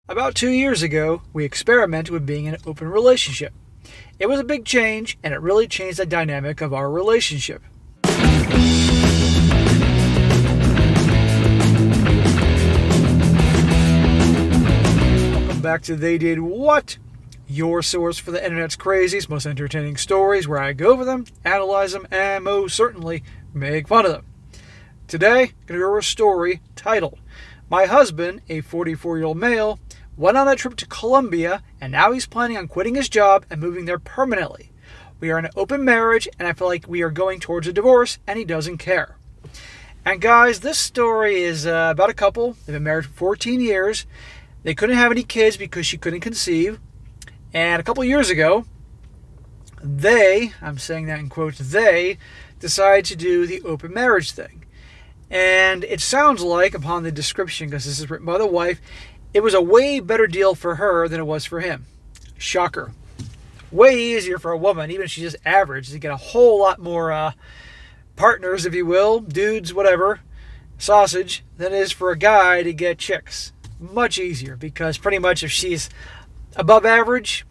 About 2 years ago, we experimented with being in an open relationship. It was a big change, and it really changed the dynamic of our relationship. Welcome back to They Did What? Your source for the internet's craziest, most entertaining stories, where I go over them, analyze them, and most certainly make fun of them. Today, I'm going to go over a story titled, My Husband, a 44-year-old male, went on a trip to Colombia, and now he's planning on quitting his job and moving there permanently. We are in an open marriage, and I feel like we are going towards a divorce, and he doesn't care. And guys, this story is about a couple. They've been married for 14 years. They couldn't have any kids because she couldn't conceive. And a couple years ago, I'm saying that in quotes, they decided to do the open marriage thing. And it sounds like, upon the description, because this is written by the wife, it was a way better deal for her than it was for him. Shocker. Way easier for a woman, even if she's just average, to get a whole lot more partners, if you will, dudes, whatever, sausage, than it is for a guy to get chicks. Much easier, because pretty much if she's above average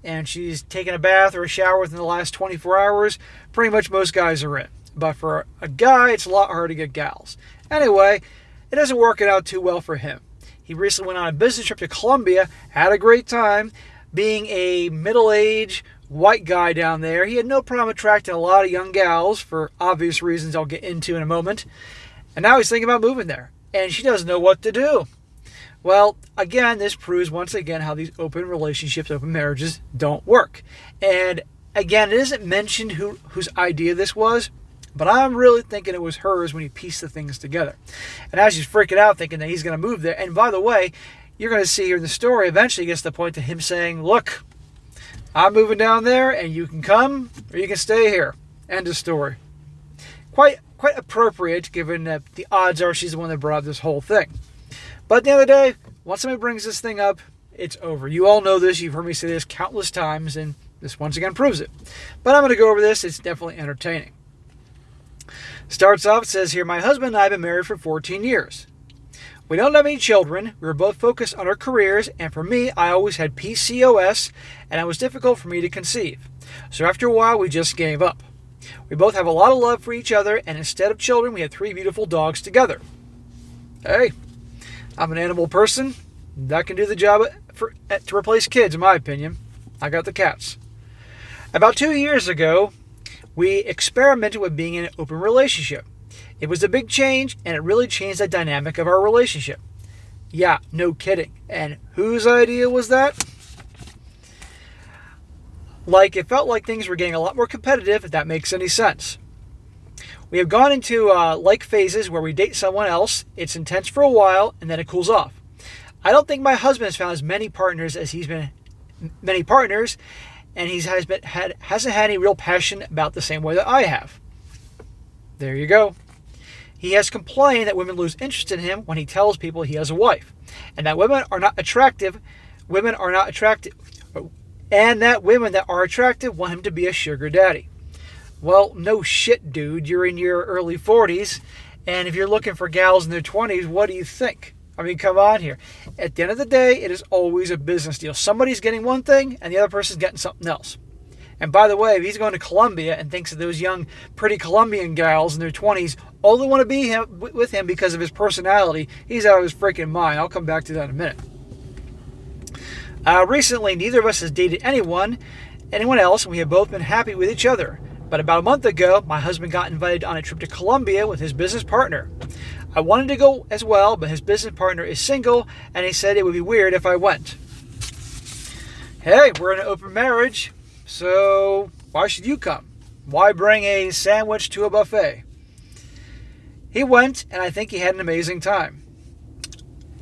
and she's taken a bath or a shower within the last 24 hours, pretty much most guys are in. But for a guy, it's a lot harder to get gals. Anyway, it doesn't work out too well for him. He recently went on a business trip to Colombia, had a great time. Being a middle-aged white guy down there, he had no problem attracting a lot of young gals for obvious reasons I'll get into in a moment. And now he's thinking about moving there, and she doesn't know what to do. Well, again, this proves once again how these open relationships, open marriages don't work. And again, it isn't mentioned whose idea this was, but I'm really thinking it was hers when he pieced the things together. And as she's freaking out thinking that he's going to move there, and by the way, you're going to see here in the story, eventually gets to the point to him saying, look, I'm moving down there and you can come or you can stay here. End of story. Quite appropriate given that the odds are she's the one that brought up this whole thing. But at the end of the day, once somebody brings this thing up, it's over. You all know this. You've heard me say this countless times, and this once again proves it. But I'm going to go over this. It's definitely entertaining. Starts off, it says here, my husband and I have been married for 14 years. We don't have any children. We were both focused on our careers, and for me, I always had PCOS, and it was difficult for me to conceive. So after a while, we just gave up. We both have a lot of love for each other, and instead of children, we had 3 beautiful dogs together. Hey, I'm an animal person. That can do the job to replace kids, in my opinion. I got the cats. About 2 years ago, we experimented with being in an open relationship. It was a big change, and it really changed the dynamic of our relationship. Yeah, no kidding. And whose idea was that? It felt like things were getting a lot more competitive, if that makes any sense. We have gone into phases where we date someone else, it's intense for a while, and then it cools off. I don't think my husband has found as many partners as he's been many partners, and he hasn't had any real passion about the same way that I have. There you go. He has complained that women lose interest in him when he tells people he has a wife, and that women are not attractive. And that women that are attractive want him to be a sugar daddy. Well, no shit, dude. You're in your early 40s, and if you're looking for gals in their 20s, what do you think? I mean, come on here. At the end of the day, it is always a business deal. Somebody's getting one thing, and the other person's getting something else. And by the way, if he's going to Colombia and thinks that those young, pretty Colombian gals in their 20s only want to be with him because of his personality, he's out of his freaking mind. I'll come back to that in a minute. Recently, neither of us has dated anyone else, and we have both been happy with each other. But about a month ago, my husband got invited on a trip to Colombia with his business partner. I wanted to go as well, but his business partner is single, and he said it would be weird if I went. Hey, we're in an open marriage, so why should you come? Why bring a sandwich to a buffet? He went, and I think he had an amazing time.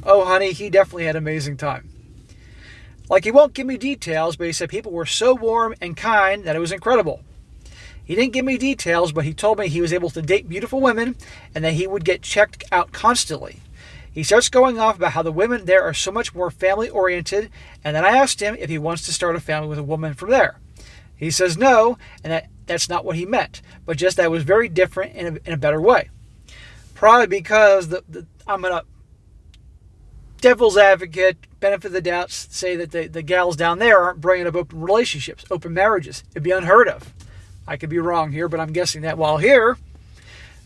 Oh, honey, he definitely had an amazing time. He won't give me details, but he said people were so warm and kind that it was incredible. He didn't give me details, but he told me he was able to date beautiful women and that he would get checked out constantly. He starts going off about how the women there are so much more family-oriented, and then I asked him if he wants to start a family with a woman from there. He says no, and that's not what he meant, but just that it was very different in a better way. Probably because I'm going to devil's advocate, benefit of the doubt, say that the gals down there aren't bringing up open relationships, open marriages. It'd be unheard of. I could be wrong here, but I'm guessing that. While here,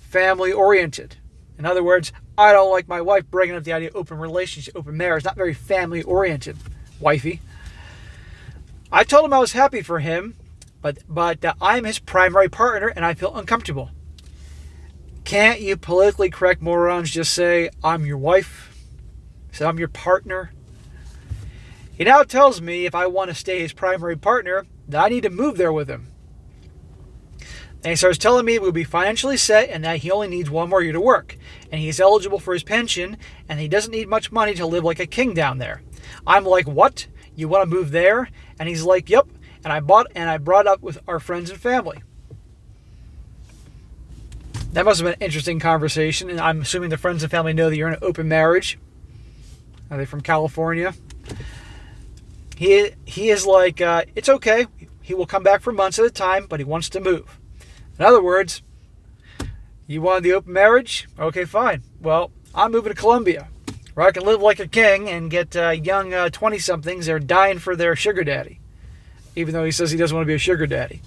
family oriented. In other words, I don't like my wife bringing up the idea of open relationship, open marriage. Not very family oriented, wifey. I told him I was happy for him, but I'm his primary partner and I feel uncomfortable. Can't you politically correct morons just say, I'm your wife? So I'm your partner? He now tells me if I want to stay his primary partner, that I need to move there with him. And he starts telling me we'll be financially set and that he only needs 1 more year to work. And he's eligible for his pension and he doesn't need much money to live like a king down there. I'm like, what? You want to move there? And he's like, yep. And I brought up with our friends and family. That must have been an interesting conversation. And I'm assuming the friends and family know that you're in an open marriage. Are they from California? He is like, it's okay. He will come back for months at a time, but he wants to move. In other words, you wanted the open marriage? Okay, fine. Well, I'm moving to Colombia, where I can live like a king and get young 20-somethings. They're dying for their sugar daddy, even though he says he doesn't want to be a sugar daddy.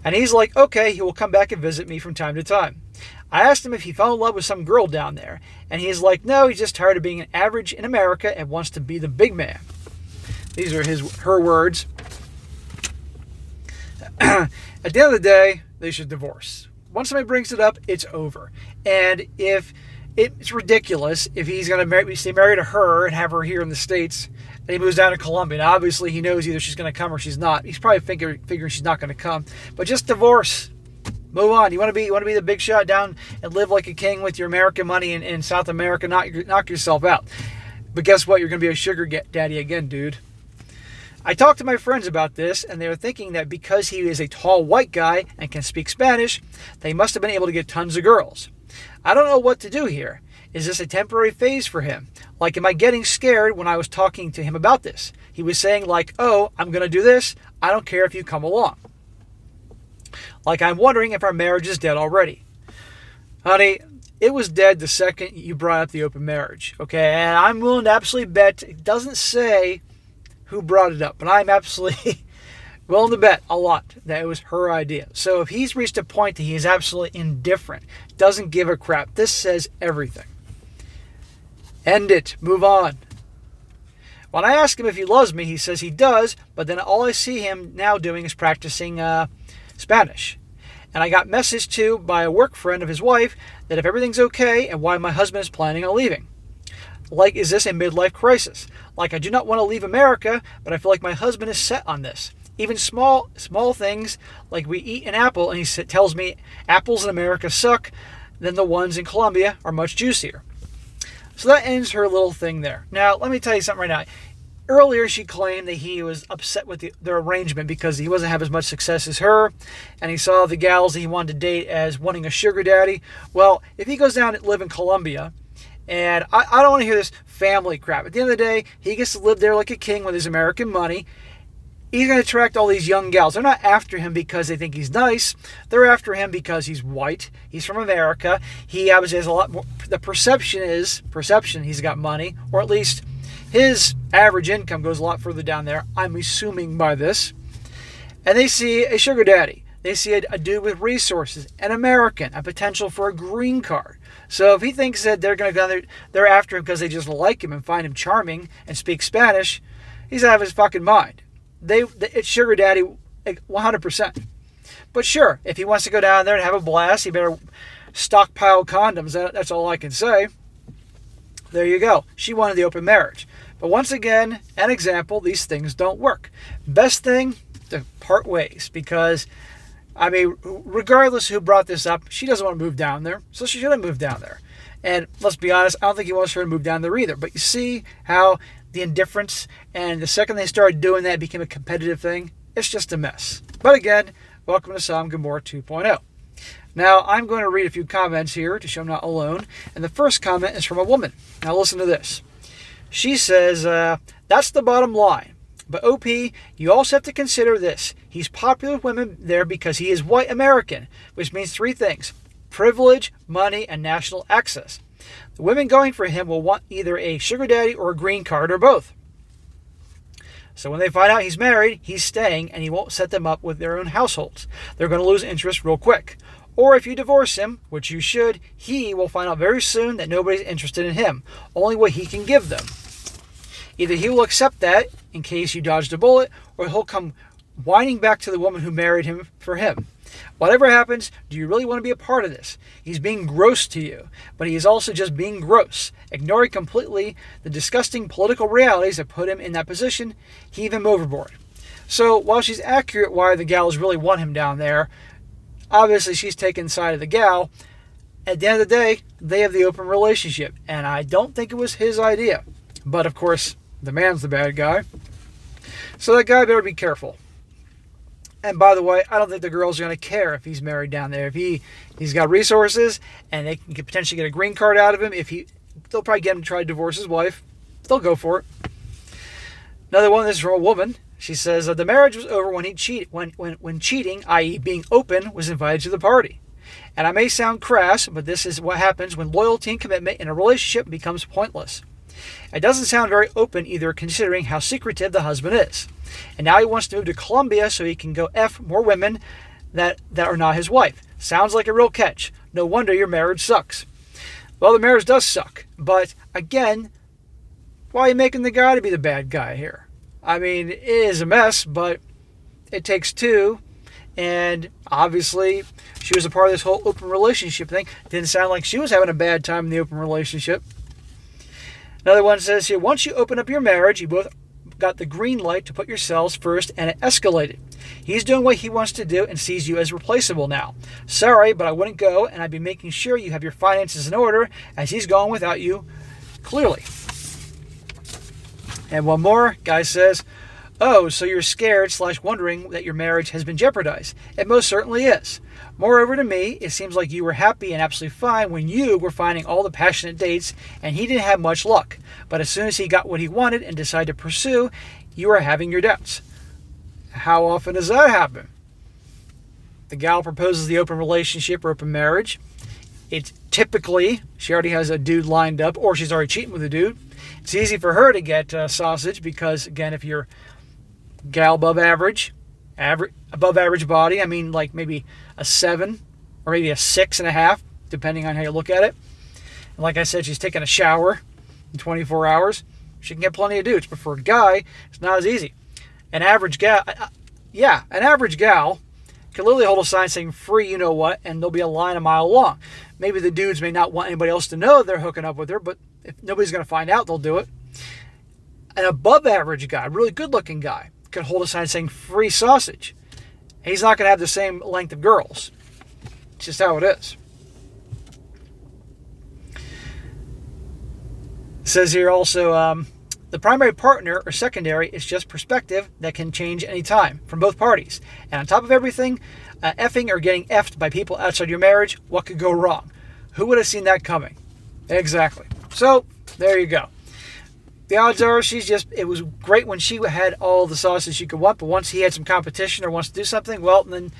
And he's like, okay, he will come back and visit me from time to time. I asked him if he fell in love with some girl down there, and he's like, no, he's just tired of being an average in America and wants to be the big man. These are her words. At the end of the day, they should divorce. Once somebody brings it up, it's over. And if it's ridiculous if he's going to stay married to her and have her here in the States, and he moves down to Colombia. Now, obviously, he knows either she's going to come or she's not. He's probably figuring she's not going to come. But just divorce. Move on. You want to be the big shot down and live like a king with your American money in South America. Knock yourself out. But guess what? You're going to be a sugar daddy again, dude. I talked to my friends about this, and they were thinking that because he is a tall white guy and can speak Spanish, they must have been able to get tons of girls. I don't know what to do here. Is this a temporary phase for him? Like, am I getting scared when I was talking to him about this? He was saying like, oh, I'm going to do this. I don't care if you come along. Like, I'm wondering if our marriage is dead already. Honey, it was dead the second you brought up the open marriage. Okay, and I'm willing to absolutely bet it doesn't say who brought it up, but I'm absolutely willing to bet a lot that it was her idea. So if he's reached a point that he is absolutely indifferent, doesn't give a crap, this says everything. End it. Move on. When I ask him if he loves me, he says he does, but then all I see him now doing is practicing Spanish. And I got messaged to by a work friend of his wife that if everything's okay and why my husband is planning on leaving. Like, is this a midlife crisis? Like, I do not want to leave America, but I feel like my husband is set on this. Even small things, like we eat an apple, and he tells me apples in America suck, then the ones in Colombia are much juicier. So that ends her little thing there. Now, let me tell you something right now. Earlier, she claimed that he was upset with their arrangement because he wasn't having as much success as her, and he saw the gals that he wanted to date as wanting a sugar daddy. Well, if he goes down and live in Colombia, and I don't want to hear this family crap. At the end of the day, he gets to live there like a king with his American money. He's going to attract all these young gals. They're not after him because they think he's nice. They're after him because he's white. He's from America. He obviously has a lot more. The perception he's got money, or at least his average income goes a lot further down there, I'm assuming by this. And they see a sugar daddy. They see a dude with resources, an American, a potential for a green card. So if he thinks that they're going to go there, they're after him because they just like him and find him charming and speak Spanish, he's out of his fucking mind. It's sugar daddy 100%. But sure, if he wants to go down there and have a blast, he better stockpile condoms. That's all I can say. There you go. She wanted the open marriage. But once again, an example, these things don't work. Best thing, to part ways. Because, I mean, regardless who brought this up, she doesn't want to move down there. So she shouldn't move down there. And let's be honest, I don't think he wants her to move down there either. But you see how the indifference, and the second they started doing that, it became a competitive thing. It's just a mess. But again, welcome to Sam Gomorrah 2.0. Now, I'm going to read a few comments here to show I'm not alone. And the first comment is from a woman. Now, listen to this. She says, that's the bottom line. But OP, you also have to consider this. He's popular with women there because he is white American, which means three things: privilege, money, and national access. The women going for him will want either a sugar daddy or a green card or both. So when they find out he's married, he's staying, and he won't set them up with their own households. They're going to lose interest real quick. Or if you divorce him, which you should, he will find out very soon that nobody's interested in him, only what he can give them. Either he will accept that in case you dodged a bullet, or he'll come whining back to the woman who married him for him. Whatever happens, do you really want to be a part of this? He's being gross to you, but he is also just being gross, ignoring completely the disgusting political realities that put him in that position. Heave him overboard. So while she's accurate why the gals really want him down there, obviously she's taking the side of the gal. At the end of the day, they have the open relationship, and I don't think it was his idea. But of course, the man's the bad guy. So that guy better be careful. And by the way, I don't think the girls are going to care if he's married down there. If he's got resources and they can potentially get a green card out of him, they'll probably get him to try to divorce his wife. They'll go for it. Another one, this is from a woman. She says the marriage was over when he cheated. When cheating, i.e. being open, was invited to the party. And I may sound crass, but this is what happens when loyalty and commitment in a relationship becomes pointless. It doesn't sound very open either, considering how secretive the husband is. And now he wants to move to Colombia so he can go F more women that are not his wife. Sounds like a real catch. No wonder your marriage sucks. Well, the marriage does suck. But again, why are you making the guy to be the bad guy here? I mean, it is a mess, but it takes two. And obviously, she was a part of this whole open relationship thing. Didn't sound like she was having a bad time in the open relationship. Another one says here, once you open up your marriage, you both got the green light to put yourselves first, and it escalated. He's doing what he wants to do and sees you as replaceable now. Sorry, but I wouldn't go, and I'd be making sure you have your finances in order, as he's gone without you, clearly. And one more, guy says, oh, so you're scared / wondering that your marriage has been jeopardized. It most certainly is. Moreover, to me, it seems like you were happy and absolutely fine when you were finding all the passionate dates and he didn't have much luck. But as soon as he got what he wanted and decided to pursue, you were having your doubts. How often does that happen? The gal proposes the open relationship or open marriage. It's typically, she already has a dude lined up or she's already cheating with a dude. It's easy for her to get sausage because, again, if you're gal above average body, I mean like maybe a 7 or maybe a 6.5, depending on how you look at it. And like I said, she's taking a shower in 24 hours. She can get plenty of dudes, but for a guy, it's not as easy. An average gal can literally hold a sign saying free you know what, and there'll be a line a mile long. Maybe the dudes may not want anybody else to know they're hooking up with her, but if nobody's going to find out, they'll do it. An above average guy, really good looking guy, could hold a sign saying free sausage. He's not going to have the same length of girls. It's just how it is. It says here also, the primary partner or secondary is just perspective that can change any time from both parties. And on top of everything, effing or getting effed by people outside your marriage, what could go wrong? Who would have seen that coming? Exactly. So, there you go. The odds are it was great when she had all the sausage she could want, but once he had some competition or wants to do something, well, then,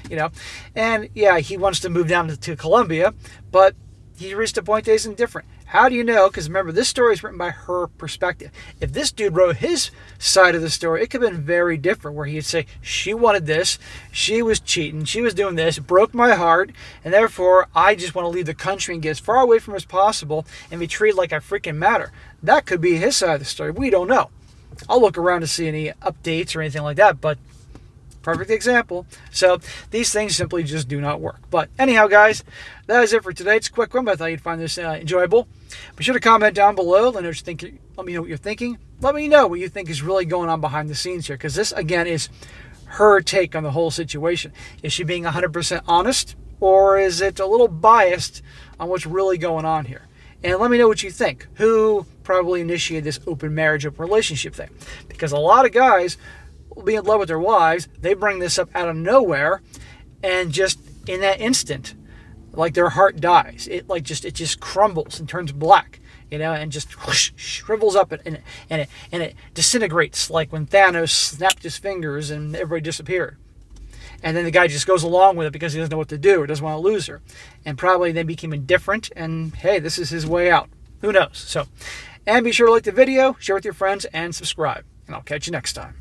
and yeah, he wants to move down to Colombia, but he reached a point that isn't different. How do you know? Because remember, this story is written by her perspective. If this dude wrote his side of the story, it could have been very different, where he'd say, she wanted this, she was cheating, she was doing this, it broke my heart, and therefore I just want to leave the country and get as far away from her as possible and be treated like I freaking matter. That could be his side of the story. We don't know. I'll look around to see any updates or anything like that, but perfect example. So these things simply just do not work. But anyhow, guys, that is it for today. It's a quick one, but I thought you'd find this enjoyable. Be sure to comment down below. Let me know what you're thinking. Let me know what you think is really going on behind the scenes here, because this, again, is her take on the whole situation. Is she being 100% honest, or is it a little biased on what's really going on here? And let me know what you think. Who probably initiated this open marriage, open relationship thing? Because a lot of guys will be in love with their wives. They bring this up out of nowhere, and just in that instant, like their heart dies. It just crumbles and turns black, and just whoosh, shrivels up and it disintegrates, like when Thanos snapped his fingers and everybody disappeared. And then the guy just goes along with it because he doesn't know what to do or doesn't want to lose her. And probably they became indifferent, and hey, this is his way out. Who knows? So, and be sure to like the video, share with your friends, and subscribe. And I'll catch you next time.